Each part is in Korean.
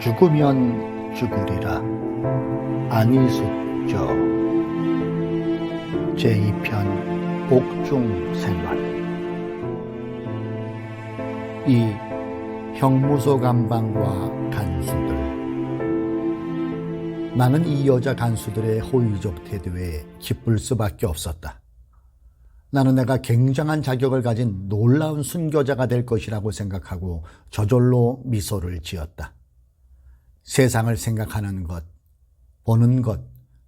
죽으면 죽으리라. 안희숙저 제2편 옥중생활. 이 형무소 간방과 간수들. 나는 이 여자 간수들의 호의적 태도에 기쁠 수밖에 없었다. 나는 내가 굉장한 자격을 가진 놀라운 순교자가 될 것이라고 생각하고 저절로 미소를 지었다. 세상을 생각하는 것, 보는 것,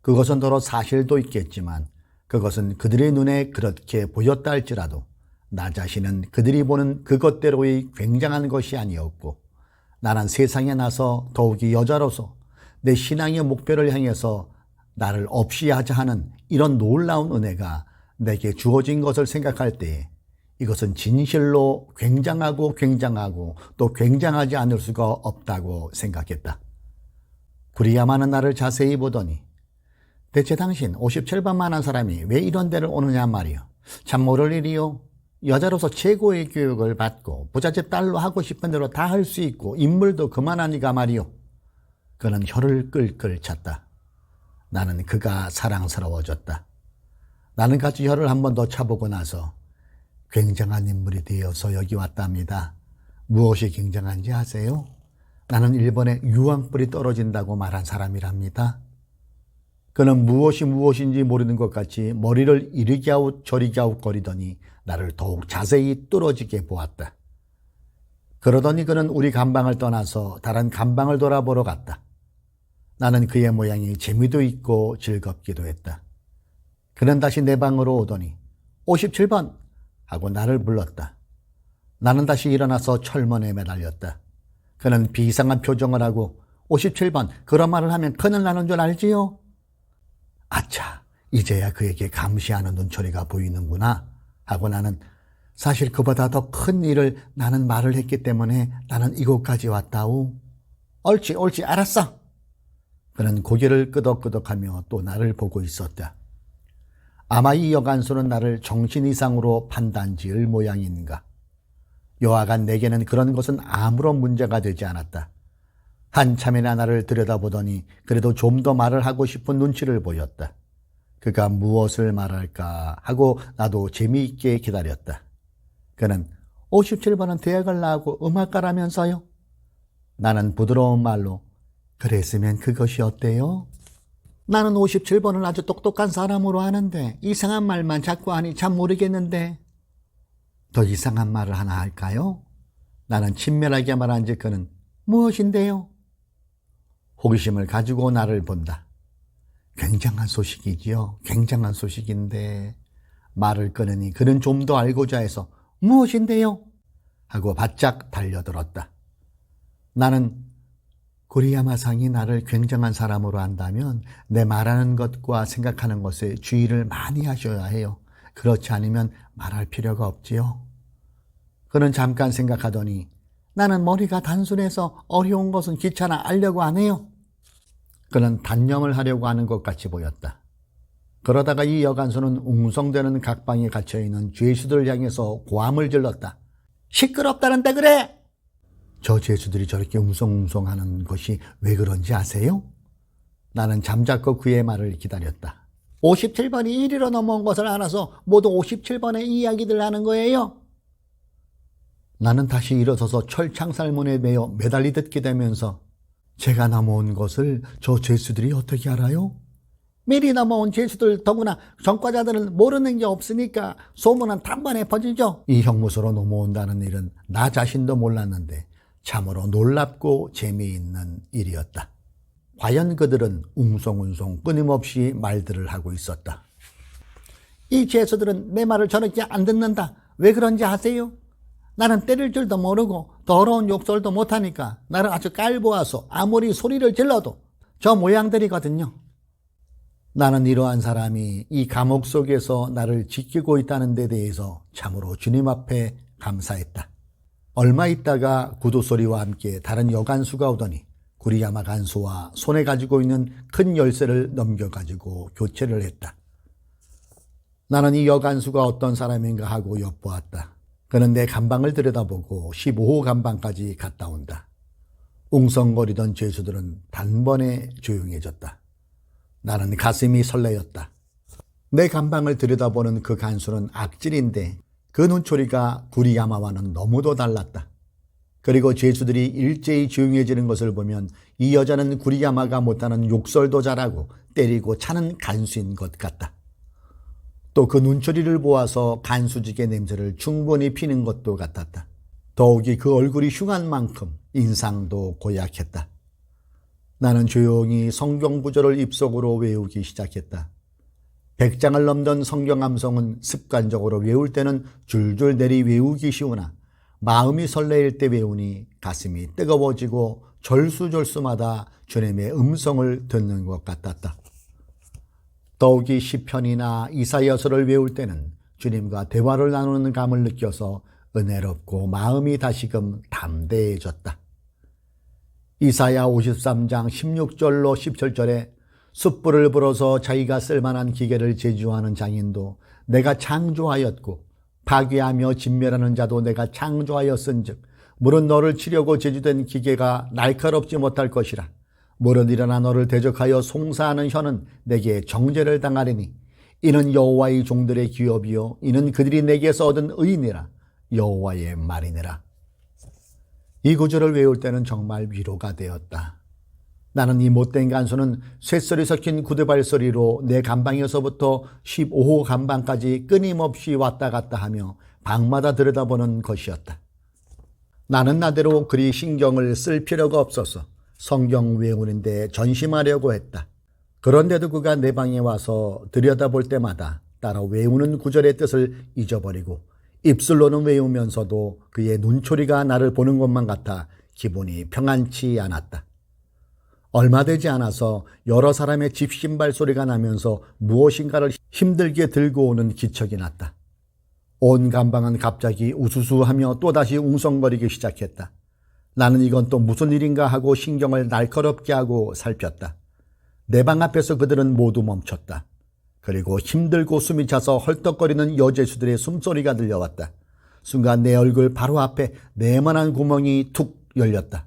그것은 더러 사실도 있겠지만 그것은 그들의 눈에 그렇게 보였다 할지라도 나 자신은 그들이 보는 그것대로의 굉장한 것이 아니었고, 나는 세상에 나서 더욱이 여자로서 내 신앙의 목표를 향해서 나를 없이 하자 하는 이런 놀라운 은혜가 내게 주어진 것을 생각할 때에 이것은 진실로 굉장하고 또 굉장하지 않을 수가 없다고 생각했다. 구리야마는 나를 자세히 보더니 대체 당신 57번만한 사람이 왜 이런 데를 오느냐 말이요. 참 모를 일이요. 여자로서 최고의 교육을 받고 부잣집 딸로 하고 싶은 대로 다 할 수 있고 인물도 그만하니까 말이요. 그는 혀를 끌끌 찼다. 나는 그가 사랑스러워졌다. 나는 같이 혀를 한 번 더 차보고 나서 굉장한 인물이 되어서 여기 왔답니다. 무엇이 굉장한지 아세요? 나는 일본에 유황불이 떨어진다고 말한 사람이랍니다. 그는 무엇이 무엇인지 모르는 것 같이 머리를 이리 갸웃 저리 갸웃 거리더니 나를 더욱 자세히 뚫어지게 보았다. 그러더니 그는 우리 간방을 떠나서 다른 간방을 돌아보러 갔다. 나는 그의 모양이 재미도 있고 즐겁기도 했다. 그는 다시 내 방으로 오더니 57번 하고 나를 불렀다. 나는 다시 일어나서 철문에 매달렸다. 그는 비상한 표정을 하고 57번 그런 말을 하면 큰일 나는 줄 알지요? 아차, 이제야 그에게 감시하는 눈초리가 보이는구나 하고 나는 사실 그보다 더 큰 일을 나는 말을 했기 때문에 나는 이곳까지 왔다우. 옳지 알았어. 그는 고개를 끄덕끄덕하며 또 나를 보고 있었다. 아마 이 여간수는 나를 정신 이상으로 판단지을 모양인가. 여하간 내게는 그런 것은 아무런 문제가 되지 않았다. 한참이나 나를 들여다보더니 그래도 좀 더 말을 하고 싶은 눈치를 보였다. 그가 무엇을 말할까 하고 나도 재미있게 기다렸다. 그는 57번은 대학을 나오고 음악가라면서요? 나는 부드러운 말로 그랬으면 그것이 어때요? 나는 57번을 아주 똑똑한 사람으로 아는데 이상한 말만 자꾸 하니 참 모르겠는데. 더 이상한 말을 하나 할까요? 나는 친밀하게 말한즉 그는 무엇인데요? 호기심을 가지고 나를 본다. 굉장한 소식이지요. 굉장한 소식인데. 말을 끊으니 그는 좀 더 알고자 해서 무엇인데요? 하고 바짝 달려들었다. 나는 구리야마상이 나를 굉장한 사람으로 한다면 내 말하는 것과 생각하는 것에 주의를 많이 하셔야 해요. 그렇지 않으면 말할 필요가 없지요. 그는 잠깐 생각하더니 나는 머리가 단순해서 어려운 것은 귀찮아 알려고 안 해요. 그는 단념을 하려고 하는 것 같이 보였다. 그러다가 이 여간수는 웅성대는 각방에 갇혀있는 죄수들 향해서 고함을 질렀다. 시끄럽다는데 그래! 저 죄수들이 저렇게 웅성웅성하는 것이 왜 그런지 아세요? 나는 잠자코 그의 말을 기다렸다. 57번이 1위로 넘어온 것을 알아서 모두 57번의 이야기들 하는 거예요. 나는 다시 일어서서 철창살문에 매여 매달리듯 기대면서 제가 넘어온 것을 저 죄수들이 어떻게 알아요? 미리 넘어온 죄수들 더구나 전과자들은 모르는 게 없으니까 소문은 단번에 퍼지죠. 이 형무소로 넘어온다는 일은 나 자신도 몰랐는데 참으로 놀랍고 재미있는 일이었다. 과연 그들은 웅성웅성 끊임없이 말들을 하고 있었다. 이 죄수들은 내 말을 저렇게 안 듣는다. 왜 그런지 아세요? 나는 때릴 줄도 모르고 더러운 욕설도 못하니까 나를 아주 깔보아서 아무리 소리를 질러도 저 모양들이거든요. 나는 이러한 사람이 이 감옥 속에서 나를 지키고 있다는 데 대해서 참으로 주님 앞에 감사했다. 얼마 있다가 구두소리와 함께 다른 여간수가 오더니 구리야마 간수와 손에 가지고 있는 큰 열쇠를 넘겨가지고 교체를 했다. 나는 이 여간수가 어떤 사람인가 하고 엿보았다. 그는 내 간방을 들여다보고 15호 간방까지 갔다 온다. 웅성거리던 죄수들은 단번에 조용해졌다. 나는 가슴이 설레었다. 내 감방을 들여다보는 그 간수는 악질인데 그 눈초리가 구리야마와는 너무도 달랐다. 그리고 죄수들이 일제히 조용해지는 것을 보면 이 여자는 구리야마가 못하는 욕설도 잘하고 때리고 차는 간수인 것 같다. 또 그 눈초리를 보아서 간수직의 냄새를 충분히 피는 것도 같았다. 더욱이 그 얼굴이 흉한 만큼 인상도 고약했다. 나는 조용히 성경 구절을 입속으로 외우기 시작했다. 100장을 넘던 성경 암송은 습관적으로 외울 때는 줄줄 내리 외우기 쉬우나 마음이 설레일 때 외우니 가슴이 뜨거워지고 절수절수마다 주님의 음성을 듣는 것 같았다. 더욱이 시편이나 이사야서를 외울 때는 주님과 대화를 나누는 감을 느껴서 은혜롭고 마음이 다시금 담대해졌다. 이사야 53장 16절로 17절에 숯불을 불어서 자기가 쓸만한 기계를 제조하는 장인도 내가 창조하였고 파괴하며 진멸하는 자도 내가 창조하였은즉 물은 너를 치려고 제조된 기계가 날카롭지 못할 것이라. 물은 일어나 너를 대적하여 송사하는 혀는 내게 정죄를 당하리니 이는 여호와의 종들의 기업이요 이는 그들이 내게서 얻은 의인이라. 여호와의 말이니라. 이 구절을 외울 때는 정말 위로가 되었다. 나는 이 못된 간수는 쇳소리 섞인 구두발 소리로 내 감방에서부터 15호 감방까지 끊임없이 왔다 갔다 하며 방마다 들여다보는 것이었다. 나는 나대로 그리 신경을 쓸 필요가 없어서 성경 외우는데 전심하려고 했다. 그런데도 그가 내 방에 와서 들여다볼 때마다 따라 외우는 구절의 뜻을 잊어버리고 입술로는 외우면서도 그의 눈초리가 나를 보는 것만 같아 기분이 평안치 않았다. 얼마 되지 않아서 여러 사람의 집신발 소리가 나면서 무엇인가를 힘들게 들고 오는 기척이 났다. 온 감방은 갑자기 우수수하며 또다시 웅성거리기 시작했다. 나는 이건 또 무슨 일인가 하고 신경을 날카롭게 하고 살폈다. 내 방 앞에서 그들은 모두 멈췄다. 그리고 힘들고 숨이 차서 헐떡거리는 여죄수들의 숨소리가 들려왔다. 순간 내 얼굴 바로 앞에 네모난 구멍이 툭 열렸다.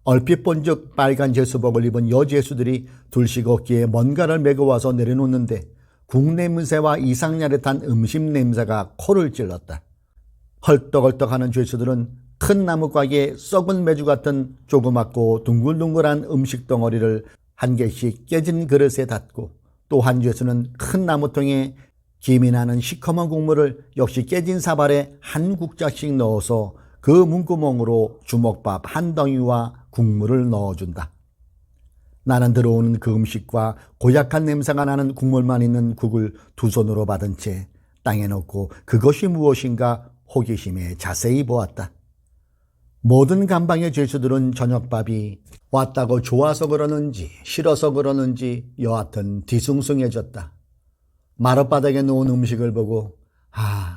얼핏 본즉 빨간 제수복을 입은 여죄수들이 둘씩 어깨에 뭔가를 메고 와서 내려놓는데 국냄새와 이상야릇한 음식 냄새가 코를 찔렀다. 헐떡헐떡하는 죄수들은 큰 나무가게에 썩은 메주 같은 조그맣고 둥글둥글한 음식 덩어리를 한 개씩 깨진 그릇에 닫고 또 한 죄수는 큰 나무통에 김이 나는 시커먼 국물을 역시 깨진 사발에 한 국자씩 넣어서 그 문구멍으로 주먹밥 한 덩이와 국물을 넣어준다. 나는 들어오는 그 음식과 고약한 냄새가 나는 국물만 있는 국을 두 손으로 받은 채 땅에 놓고 그것이 무엇인가 호기심에 자세히 보았다. 모든 감방의 죄수들은 저녁밥이 왔다고 좋아서 그러는지 싫어서 그러는지 여하튼 뒤숭숭해졌다. 마룻바닥에 놓은 음식을 보고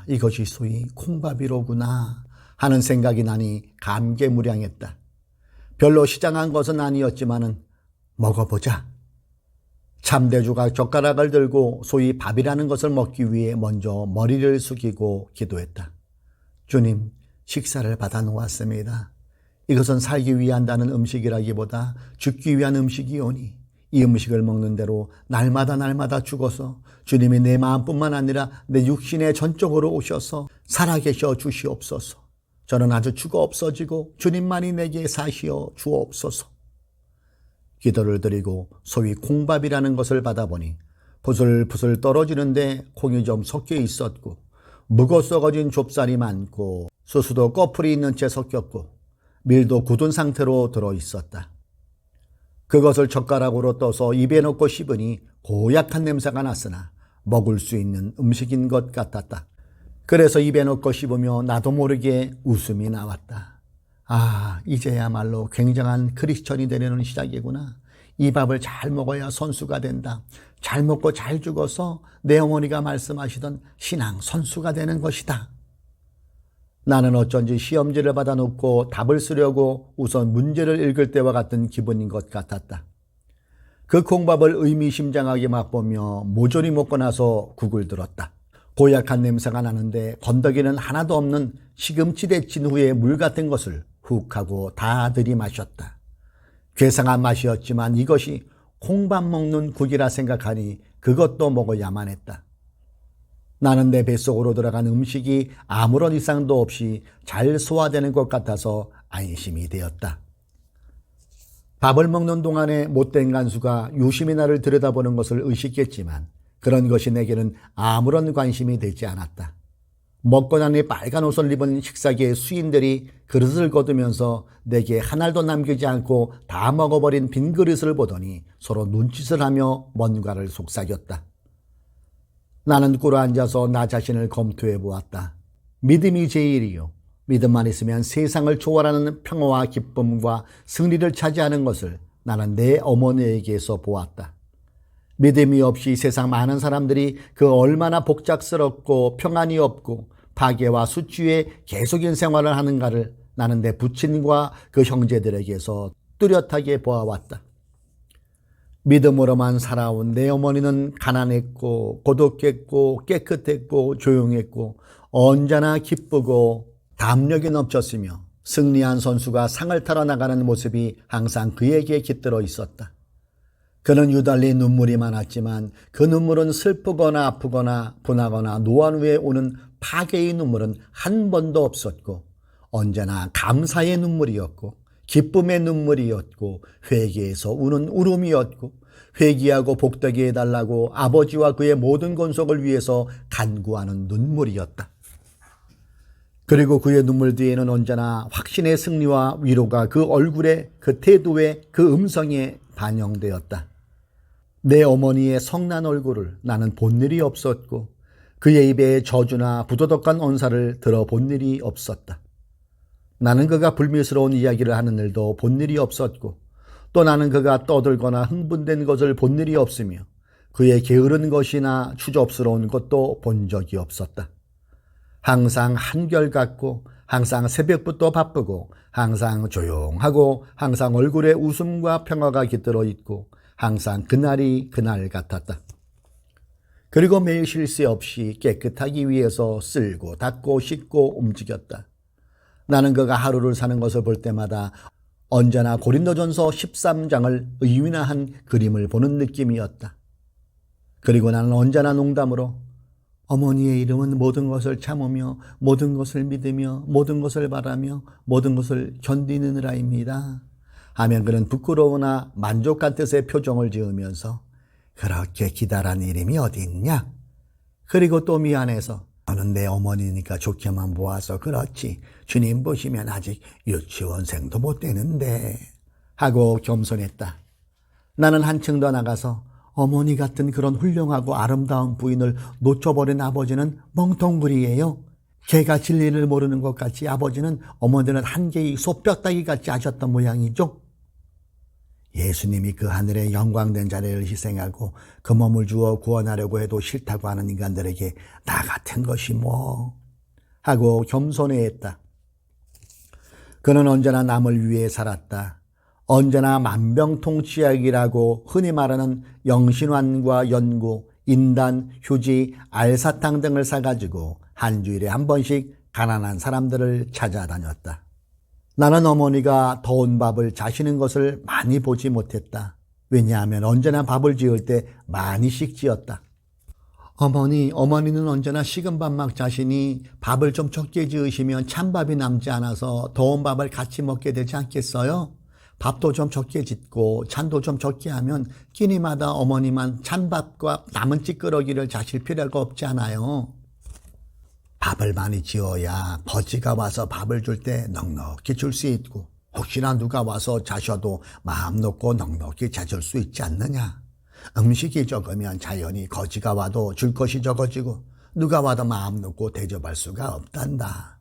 이것이 소위 콩밥이로구나 하는 생각이 나니 감개무량했다. 별로 시장한 것은 아니었지만은 먹어보자. 참대주가 젓가락을 들고 소위 밥이라는 것을 먹기 위해 먼저 머리를 숙이고 기도했다. 주님, 식사를 받아 놓았습니다. 이것은 살기 위한다는 음식이라기보다 죽기 위한 음식이오니 이 음식을 먹는 대로 날마다 죽어서 주님이 내 마음뿐만 아니라 내 육신에 전적으로 오셔서 살아계셔 주시옵소서. 저는 아주 죽어 없어지고 주님만이 내게 사시어 주옵소서. 기도를 드리고 소위 콩밥이라는 것을 받아보니 부슬부슬 떨어지는데 콩이 좀 섞여 있었고 묵어 썩어진 좁쌀이 많고 수수도 꺼풀이 있는 채 섞였고 밀도 굳은 상태로 들어있었다. 그것을 젓가락으로 떠서 입에 넣고 씹으니 고약한 냄새가 났으나 먹을 수 있는 음식인 것 같았다. 그래서 입에 넣고 씹으며 나도 모르게 웃음이 나왔다. 이제야말로 굉장한 크리스천이 되려는 시작이구나. 이 밥을 잘 먹어야 선수가 된다. 잘 먹고 잘 죽어서 내 어머니가 말씀하시던 신앙 선수가 되는 것이다. 나는 어쩐지 시험지를 받아놓고 답을 쓰려고 우선 문제를 읽을 때와 같은 기분인 것 같았다. 그 콩밥을 의미심장하게 맛보며 모조리 먹고 나서 국을 들었다. 고약한 냄새가 나는데 건더기는 하나도 없는 시금치 데친 후에 물 같은 것을 훅 하고 다 들이마셨다. 괴상한 맛이었지만 이것이 콩밥 먹는 국이라 생각하니 그것도 먹어야만 했다. 나는 내 뱃속으로 들어간 음식이 아무런 이상도 없이 잘 소화되는 것 같아서 안심이 되었다. 밥을 먹는 동안에 못된 간수가 유심히 나를 들여다보는 것을 의식했지만 그런 것이 내게는 아무런 관심이 되지 않았다. 먹고 나니 빨간 옷을 입은 식사기의 수인들이 그릇을 거두면서 내게 한 알도 남기지 않고 다 먹어버린 빈 그릇을 보더니 서로 눈짓을 하며 뭔가를 속삭였다. 나는 꿇어 앉아서 나 자신을 검토해 보았다. 믿음이 제일이요. 믿음만 있으면 세상을 초월하는 평화와 기쁨과 승리를 차지하는 것을 나는 내 어머니에게서 보았다. 믿음이 없이 세상 많은 사람들이 그 얼마나 복잡스럽고 평안이 없고 파괴와 수치의 계속인 생활을 하는가를 나는 내 부친과 그 형제들에게서 뚜렷하게 보아왔다. 믿음으로만 살아온 내 어머니는 가난했고 고독했고 깨끗했고 조용했고 언제나 기쁘고 담력이 넘쳤으며 승리한 선수가 상을 타러 나가는 모습이 항상 그에게 깃들어 있었다. 그는 유달리 눈물이 많았지만 그 눈물은 슬프거나 아프거나 분하거나 노한 후에 오는 파괴의 눈물은 한 번도 없었고 언제나 감사의 눈물이었고 기쁨의 눈물이었고 회개에서 우는 울음이었고 회개하고 복되게 해달라고 아버지와 그의 모든 권속을 위해서 간구하는 눈물이었다. 그리고 그의 눈물 뒤에는 언제나 확신의 승리와 위로가 그 얼굴에 그 태도에 그 음성에 반영되었다. 내 어머니의 성난 얼굴을 나는 본 일이 없었고 그의 입에 저주나 부도덕한 언사를 들어본 일이 없었다. 나는 그가 불미스러운 이야기를 하는 일도 본 일이 없었고 또 나는 그가 떠들거나 흥분된 것을 본 일이 없으며 그의 게으른 것이나 추접스러운 것도 본 적이 없었다. 항상 한결같고 항상 새벽부터 바쁘고 항상 조용하고 항상 얼굴에 웃음과 평화가 깃들어 있고 항상 그날이 그날 같았다. 그리고 매일 쉴 새 없이 깨끗하기 위해서 쓸고 닦고 씻고 움직였다. 나는 그가 하루를 사는 것을 볼 때마다 언제나 고린도전서 13장을 의인화한 그림을 보는 느낌이었다. 그리고 나는 언제나 농담으로 어머니의 이름은 모든 것을 참으며 모든 것을 믿으며 모든 것을 바라며 모든 것을 견디느니라입니다 하면 그는 부끄러우나 만족한 뜻의 표정을 지으면서 그렇게 기다란 이름이 어디 있냐? 그리고 또 미안해서 너는 내 어머니니까 좋게만 보아서 그렇지 주님 보시면 아직 유치원생도 못 되는데 하고 겸손했다. 나는 한층 더 나가서 어머니 같은 그런 훌륭하고 아름다운 부인을 놓쳐버린 아버지는 멍텅구리예요. 개가 진리를 모르는 것 같이 아버지는 어머니는 한 개의 소뼈다귀 같이 하셨던 모양이죠. 예수님이 그 하늘의 영광된 자리를 희생하고 그 몸을 주어 구원하려고 해도 싫다고 하는 인간들에게 나 같은 것이 뭐 하고 겸손해했다. 그는 언제나 남을 위해 살았다. 언제나 만병통치약이라고 흔히 말하는 영신환과 연고, 인단, 휴지, 알사탕 등을 사가지고 한 주일에 한 번씩 가난한 사람들을 찾아다녔다. 나는 어머니가 더운 밥을 자시는 것을 많이 보지 못했다. 왜냐하면 언제나 밥을 지을 때 많이씩 지었다. 어머니는 언제나 식은 밥만 자시니 밥을 좀 적게 지으시면 찬밥이 남지 않아서 더운 밥을 같이 먹게 되지 않겠어요? 밥도 좀 적게 짓고 찬도 좀 적게 하면 끼니마다 어머니만 찬밥과 남은 찌끄러기를 자실 필요가 없지 않아요. 밥을 많이 지어야 버지가 와서 밥을 줄 때 넉넉히 줄 수 있고 혹시나 누가 와서 자셔도 마음 놓고 넉넉히 자줄 수 있지 않느냐. 음식이 적으면 자연히 거지가 와도 줄 것이 적어지고 누가 와도 마음 놓고 대접할 수가 없단다.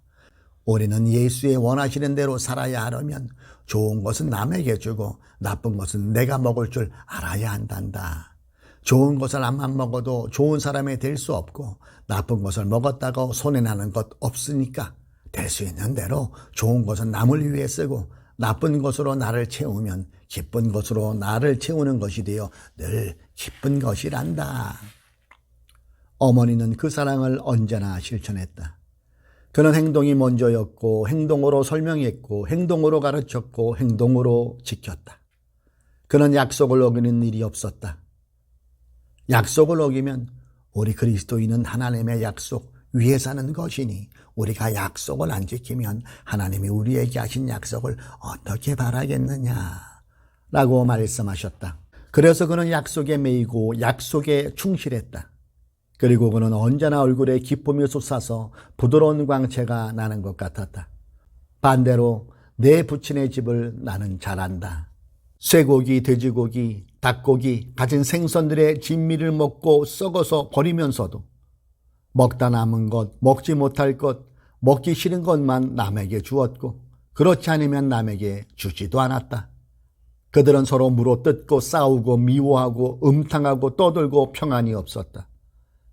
우리는 예수의 원하시는 대로 살아야 하려면 좋은 것은 남에게 주고 나쁜 것은 내가 먹을 줄 알아야 한단다. 좋은 것을 암만 먹어도 좋은 사람이 될 수 없고 나쁜 것을 먹었다고 손해나는 것 없으니까 될 수 있는 대로 좋은 것은 남을 위해 쓰고 나쁜 것으로 나를 채우면 기쁜 것으로 나를 채우는 것이 되어 늘 기쁜 것이란다. 어머니는 그 사랑을 언제나 실천했다. 그는 행동이 먼저였고 행동으로 설명했고 행동으로 가르쳤고 행동으로 지켰다. 그는 약속을 어기는 일이 없었다. 약속을 어기면 우리 그리스도인은 하나님의 약속 위에 사는 것이니 우리가 약속을 안 지키면 하나님이 우리에게 하신 약속을 어떻게 바라겠느냐라고 말씀하셨다. 그래서 그는 약속에 매이고 약속에 충실했다. 그리고 그는 언제나 얼굴에 기쁨이 솟아서 부드러운 광채가 나는 것 같았다. 반대로 내 부친의 집을 나는 잘 안다. 쇠고기, 돼지고기, 닭고기, 가진 생선들의 진미를 먹고 썩어서 버리면서도 먹다 남은 것, 먹지 못할 것, 먹기 싫은 것만 남에게 주었고 그렇지 않으면 남에게 주지도 않았다. 그들은 서로 물어뜯고 싸우고 미워하고 음탕하고 떠들고 평안이 없었다.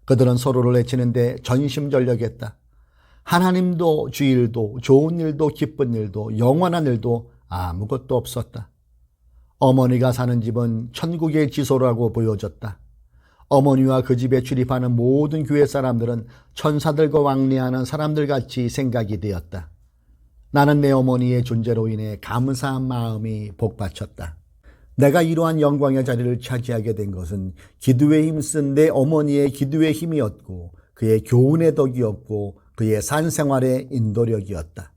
그들은 서로를 해치는데 전심전력했다. 하나님도 주일도 좋은 일도 기쁜 일도 영원한 일도 아무것도 없었다. 어머니가 사는 집은 천국의 지소라고 보여졌다. 어머니와 그 집에 출입하는 모든 교회 사람들은 천사들과 왕래하는 사람들같이 생각이 되었다. 나는 내 어머니의 존재로 인해 감사한 마음이 복받쳤다. 내가 이러한 영광의 자리를 차지하게 된 것은 기도에 힘쓴 내 어머니의 기도의 힘이었고 그의 교훈의 덕이었고 그의 산생활의 인도력이었다.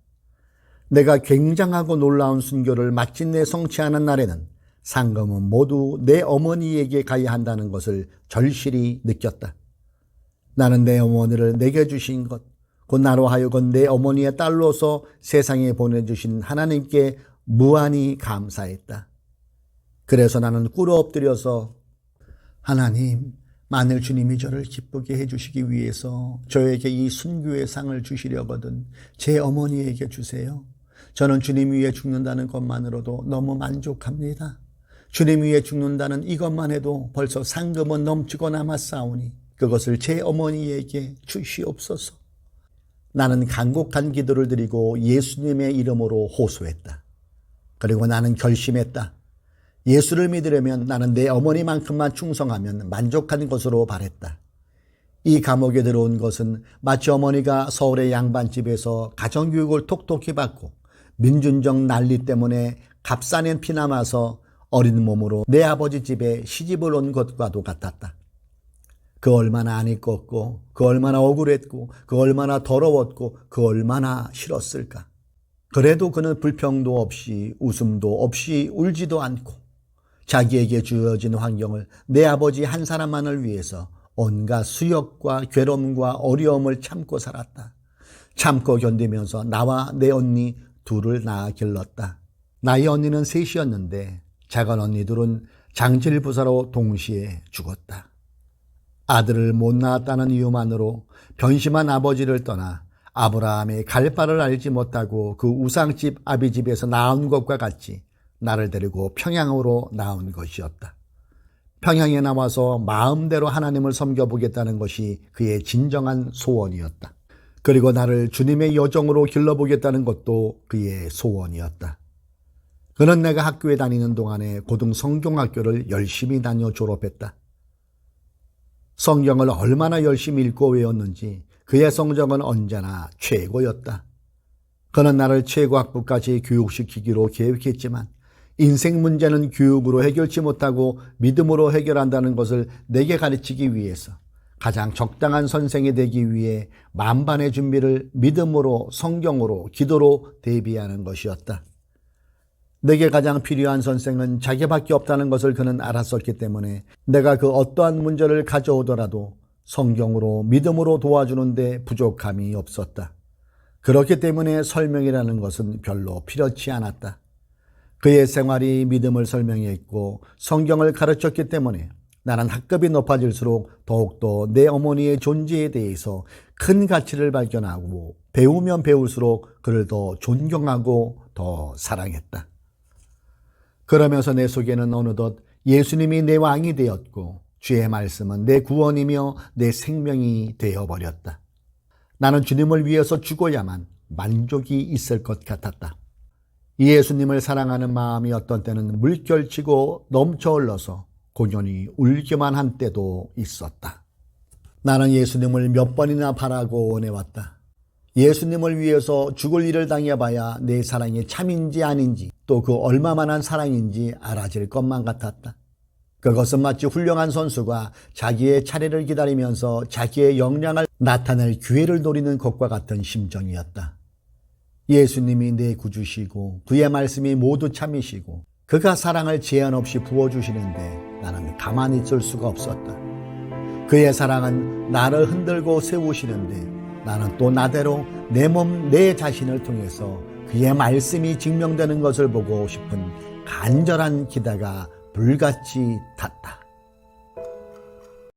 내가 굉장하고 놀라운 순교를 마침내 성취하는 날에는 상금은 모두 내 어머니에게 가야 한다는 것을 절실히 느꼈다. 나는 내 어머니를 내게 주신 것, 곧 나로 하여금 내 어머니의 딸로서 세상에 보내주신 하나님께 무한히 감사했다. 그래서 나는 꿇어 엎드려서 하나님, 만일 주님이 저를 기쁘게 해주시기 위해서 저에게 이 순교의 상을 주시려거든 제 어머니에게 주세요. 저는 주님 위해 죽는다는 것만으로도 너무 만족합니다. 주님 위해 죽는다는 이것만 해도 벌써 상금은 넘치고 남았사오니 그것을 제 어머니에게 주시옵소서. 나는 간곡한 기도를 드리고 예수님의 이름으로 호소했다. 그리고 나는 결심했다. 예수를 믿으려면 나는 내 어머니만큼만 충성하면 만족한 것으로 바랬다. 이 감옥에 들어온 것은 마치 어머니가 서울의 양반집에서 가정교육을 톡톡히 받고 민준정 난리 때문에 값싸낸 피남아서 어린 몸으로 내 아버지 집에 시집을 온 것과도 같았다. 그 얼마나 안 입었고 그 얼마나 억울했고 그 얼마나 더러웠고 그 얼마나 싫었을까. 그래도 그는 불평도 없이 웃음도 없이 울지도 않고 자기에게 주어진 환경을 내 아버지 한 사람만을 위해서 온갖 수욕과 괴로움과 어려움을 참고 살았다. 참고 견디면서 나와 내 언니 둘을 낳아 길렀다. 나의 언니는 셋이었는데 작은 언니들은 장질부사로 동시에 죽었다. 아들을 못 낳았다는 이유만으로 변심한 아버지를 떠나 아브라함의 갈 바를 알지 못하고 그 우상집 아비집에서 나온 것과 같이 나를 데리고 평양으로 나온 것이었다. 평양에 나와서 마음대로 하나님을 섬겨보겠다는 것이 그의 진정한 소원이었다. 그리고 나를 주님의 여정으로 길러보겠다는 것도 그의 소원이었다. 그는 내가 학교에 다니는 동안에 고등성경학교를 열심히 다녀 졸업했다. 성경을 얼마나 열심히 읽고 외웠는지 그의 성적은 언제나 최고였다. 그는 나를 최고 학부까지 교육시키기로 계획했지만 인생 문제는 교육으로 해결치 못하고 믿음으로 해결한다는 것을 내게 가르치기 위해서 가장 적당한 선생이 되기 위해 만반의 준비를 믿음으로 성경으로 기도로 대비하는 것이었다. 내게 가장 필요한 선생은 자기밖에 없다는 것을 그는 알았었기 때문에 내가 그 어떠한 문제를 가져오더라도 성경으로 믿음으로 도와주는데 부족함이 없었다. 그렇기 때문에 설명이라는 것은 별로 필요치 않았다. 그의 생활이 믿음을 설명했고 성경을 가르쳤기 때문에 나는 학급이 높아질수록 더욱더 내 어머니의 존재에 대해서 큰 가치를 발견하고 배우면 배울수록 그를 더 존경하고 더 사랑했다. 그러면서 내 속에는 어느덧 예수님이 내 왕이 되었고 주의 말씀은 내 구원이며 내 생명이 되어버렸다. 나는 주님을 위해서 죽어야만 만족이 있을 것 같았다. 예수님을 사랑하는 마음이 어떤 때는 물결치고 넘쳐 흘러서 고연히 울기만 한 때도 있었다. 나는 예수님을 몇 번이나 바라고 원해왔다. 예수님을 위해서 죽을 일을 당해봐야 내 사랑이 참인지 아닌지 또 그 얼마만한 사랑인지 알아질 것만 같았다. 그것은 마치 훌륭한 선수가 자기의 차례를 기다리면서 자기의 역량을 나타낼 기회를 노리는 것과 같은 심정이었다. 예수님이 내 구주시고 그의 말씀이 모두 참이시고 그가 사랑을 제한 없이 부어주시는데 나는 가만히 있을 수가 없었다. 그의 사랑은 나를 흔들고 세우시는데 나는 또 나대로 내 몸, 내 자신을 통해서 그의 말씀이 증명되는 것을 보고 싶은 간절한 기대가 불같이 탔다.